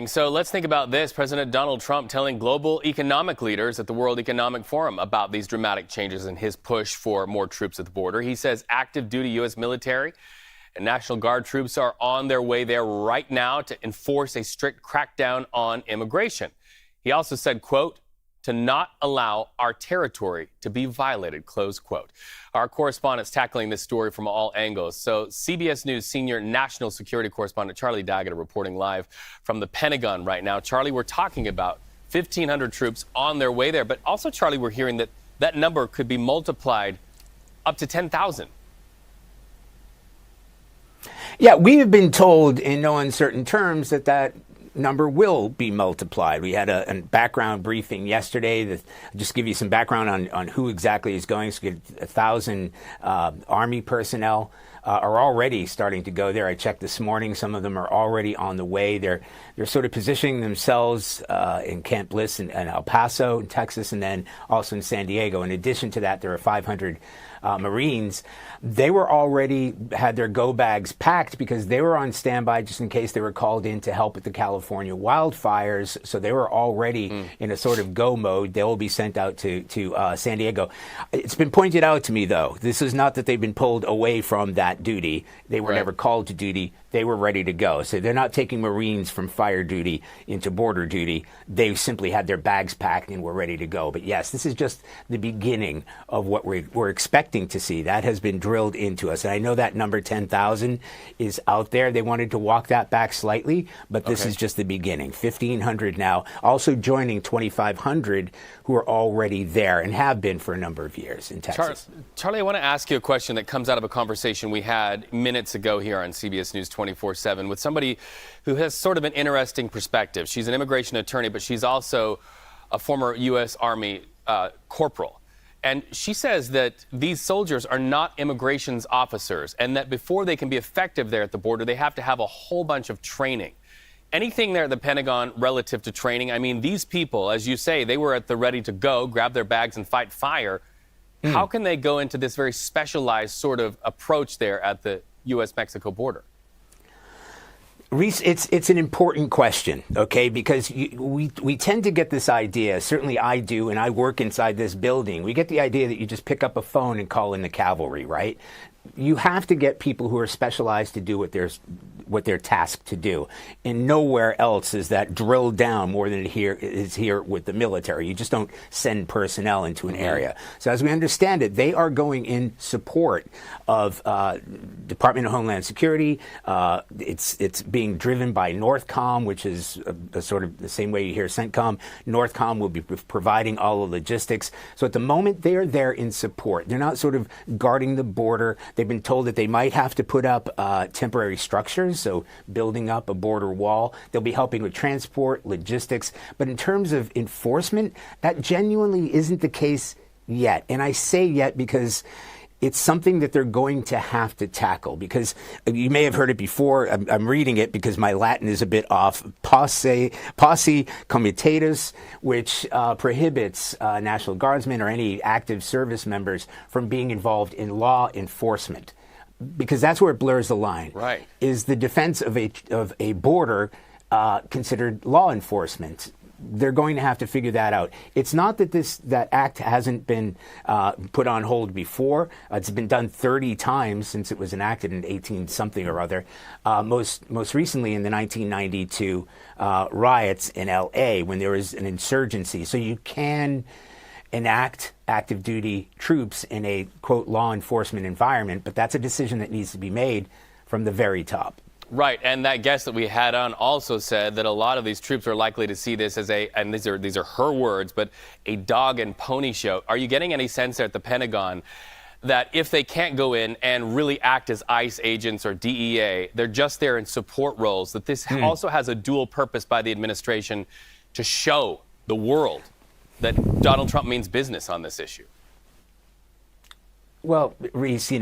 morning. So let's think about this. President Donald Trump telling global economic leaders at the World Economic Forum about these dramatic changes in his push for more troops at the border. He says active duty U.S. military and National Guard troops are on their way there right now to enforce a strict crackdown on immigration. He also said, quote, to not allow our territory to be violated, close quote. Our correspondents tackling this story from all angles. So CBS News senior national security correspondent Charlie D'Agata reporting live from the Pentagon right now. Charlie, we're talking about 1,500 troops on their way there, but also, Charlie, we're hearing that that number could be multiplied up to 10,000. Yeah, we have been told in no uncertain terms that that number will be multiplied. We had a background briefing yesterday. That just give you some background on who exactly is going. So 1,000 Army personnel are already starting to go there. I checked this morning. Some of them are already on the way. They're sort of positioning themselves in Camp Bliss and El Paso in Texas, and then also in San Diego. In addition to that, there are 500 Marines. They were already had their go bags packed because they were on standby just in case they were called in to help with the California wildfires. So they were already in a sort of go mode. They will be sent out to San Diego. It's been pointed out to me, though, this is not that they've been pulled away from that duty. They were never called to duty. They were ready to go. So they're not taking Marines from fire duty into border duty. They simply had their bags packed and were ready to go. But yes, this is just the beginning of what we're expecting to see. That has been drilled into us. And I know that number 10,000 is out there. They wanted to walk that back slightly, but this is just the beginning. 1,500 now, also joining 2,500 who are already there and have been for a number of years in Texas. Charlie, I want to ask you a question that comes out of a conversation we had minutes ago here on CBS News 24/7 with somebody who has sort of an interesting perspective. She's an immigration attorney, but she's also a former U.S. Army corporal. And she says that these soldiers are not immigrations officers and that before they can be effective there at the border, they have to have a whole bunch of training. Anything there at the Pentagon relative to training? I mean, these people, as you say, they were at the ready to go, grab their bags and fight fire. How can they go into this very specialized sort of approach there at the U.S. Mexico border? Reese, it's an important question, okay, because we tend to get this idea, certainly I do, and I work inside this building. We get the idea that you just pick up a phone and call in the cavalry, right? You have to get people who are specialized to do what they're tasked to do. And nowhere else is that drilled down more than it is here with the military. You just don't send personnel into an area. So as we understand it, they are going in support of Department of Homeland Security. It's being driven by Northcom, which is a sort of the same way you hear CENTCOM. Northcom will be providing all the logistics. So at the moment, they are there in support. They're not sort of guarding the border. They've been told that they might have to put up temporary structures, so building up a border wall. They'll be helping with transport, logistics. But in terms of enforcement, that genuinely isn't the case yet. And I say yet because it's something that they're going to have to tackle, because you may have heard it before. I'm reading it because my Latin is a bit off. Posse comitatus, which prohibits National Guardsmen or any active service members from being involved in law enforcement, because that's where it blurs the line. Right. Is the defense of a border considered law enforcement? They're going to have to figure that out. It's not that that act hasn't been put on hold before. It's been done 30 times since it was enacted in 18-something or other. Most recently in the 1992 riots in L.A. when there was an insurgency. So you can enact active duty troops in a, quote, law enforcement environment, but that's a decision that needs to be made from the very top. Right, and that guest that we had on also said that a lot of these troops are likely to see this as and these are her words, but a dog and pony show. Are you getting any sense there at the Pentagon that if they can't go in and really act as ICE agents or DEA, they're just there in support roles, that this also has a dual purpose by the administration to show the world that Donald Trump means business on this issue? Well, Reese,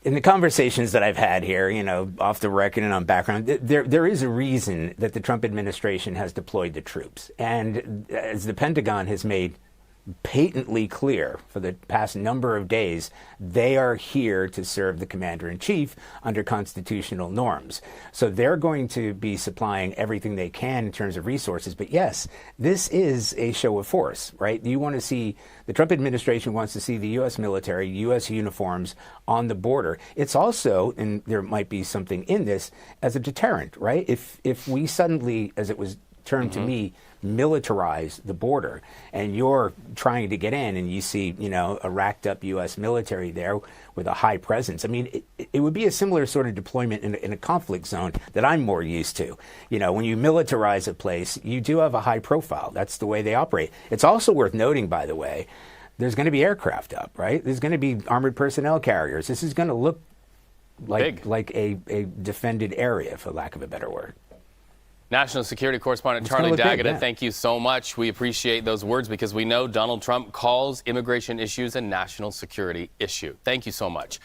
in the conversations that I've had here, off the record and on background, there is a reason that the Trump administration has deployed the troops. And as the Pentagon has made patently clear for the past number of days they are here to serve the commander-in-chief under constitutional norms. So they're going to be supplying everything they can in terms of resources. But yes, this is a show of force, right? You want to see, the Trump administration wants to see the U.S. military, U.S. uniforms on the border. It's also, and there might be something in this, as a deterrent, right? If we suddenly, as it was termed to me, militarize the border, and you're trying to get in and you see, a racked up U.S. military there with a high presence. I mean, it would be a similar sort of deployment in a conflict zone that I'm more used to. When you militarize a place, you do have a high profile. That's the way they operate. It's also worth noting, by the way, there's going to be aircraft up, right? There's going to be armored personnel carriers. This is going to look like a defended area, for lack of a better word. National security correspondent Charlie D'Agata, thank you so much. We appreciate those words because we know Donald Trump calls immigration issues a national security issue. Thank you so much.